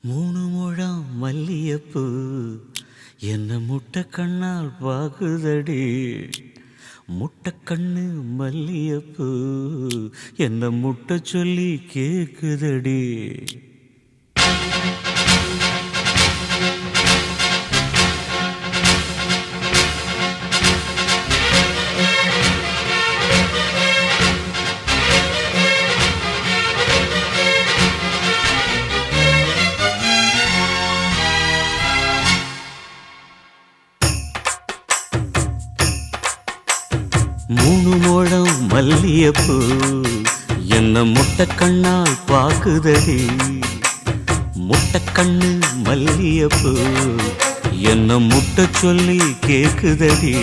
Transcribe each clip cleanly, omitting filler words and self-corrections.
மூணு முழம் மல்லியப்பூ என்ன முட்டை கண்ணால் பாகுதடி. முட்டை கண்ணு மல்லியப்பூ என்ன முட்டை சொல்லி கேக்குதடி. மூணு முழம் மல்லியப்பூ என்ன முட்டை கண்ணால் பாக்குதடி. முட்டை கண்ணு மல்லியப்பூ என்ன முட்டை சொல்லி கேக்குதடி.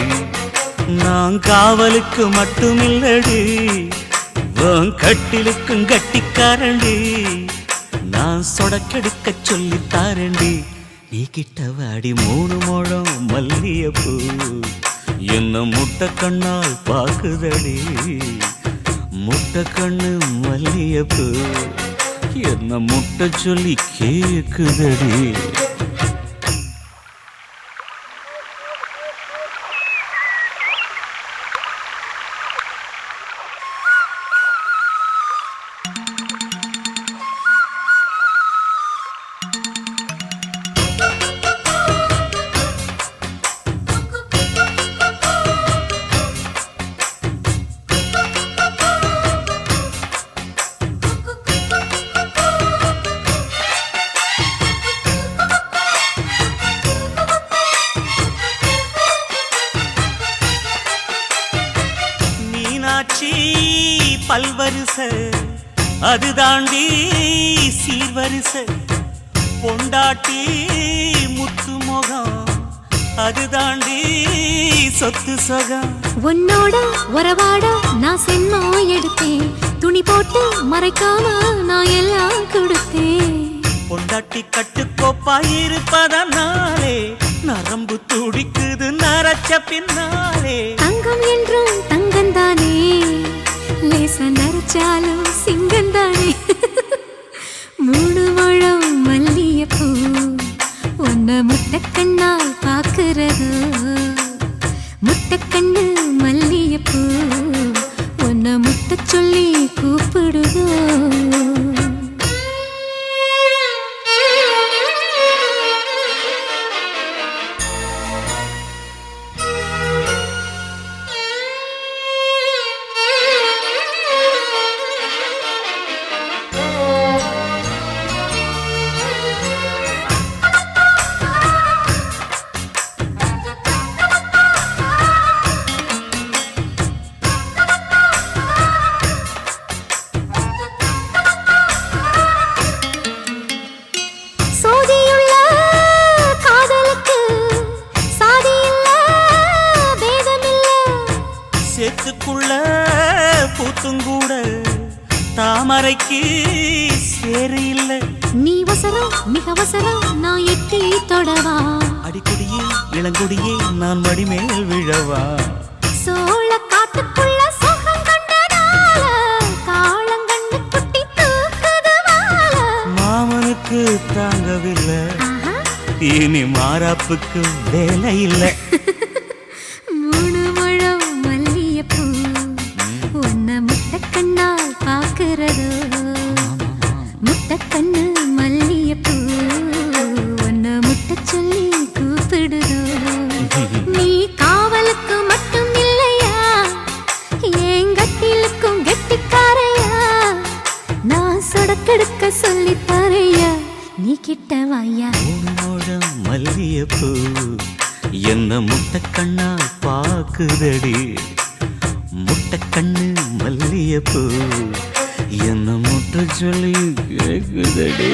நான் காவலுக்கு மட்டுமில்லடி, கட்டிலுக்கும் கட்டிக்காரண்டி. நான் சொடக்கெடுக்க சொல்லி தாரண்டி. நீ கிட்ட வாடி மூணு முழம் மல்லியப்பூ என்ன முட்டை கண்ணால் பாக்குதடி. முட்டை கண்ணு மல்லியப்பூ என்ன முட்டை சொல்லி கேக்குதடி. பல்வரிச அது தாண்டி சீர்வரிச பொண்டாட்டி முத்து முகம் அது தாண்டி சொத்து சொகம். உன்னோட உறவாட நான் சென்மா எடுத்தேன், துணி போட்டு மறைக்காம நான் எல்லாம் கொடுத்தேன். பொண்டாட்டி கட்டுக்கோப்பாயிருப்பதனாலே நரம்பு துடிக்குது நரச்ச பின்னாலே. தங்கம் என்றும் தங்கந்தானே, லேச நரைச்சாலும் சிங்கந்தானே. மூணு முழம் மல்லியப்பூ உன்ன முட்டை கண்ணால் பாக்குறது. முட்டை கண்ணு மல்லியப்பூ உன்ன முட்டை சொல்லி கூப்பிடுதோ. சேத்துக்குள்ள பூத்துங்கூட தாமரைக்கு சேரு இல்ல. நீ வசரம் மிக வசரம் நான் எட்டி தொடவா. அடிக்கடியே இளங்கொடியே நான் மடிமேல் விழவா. சோழ காட்டுக்குள்ள சோகம் கண்டதால காளங்கண்ணு குட்டி தூக்குதுவால. மாமனுக்கு தாங்கவில்லை, இனி மாறாப்புக்கு வேலை இல்லை. மூணு முழம் மல்லியப்பூ உன்ன முட்டை கண்ணால் பாக்குறதோ. முட்டை கண்ணு மல்லியப்பூ உன்ன முட்டை சொல்லி கூப்பிடுதோ. நீ காவலுக்கு மட்டும் இல்லையா, என் கட்டிலுக்கும் கெட்டிக்காரையா. நான் சொடக்கெடுக்க சொல்லி தரையா, நீ கிட்ட வாயா. மூணு முழம் மல்லியப்பூ என்ன முட்டை கண்ணால் பாக்குதடி. முட்டை கண்ணு மல்லியப்பூ என்ன முட்டை சொல்லி கேக்குதடி.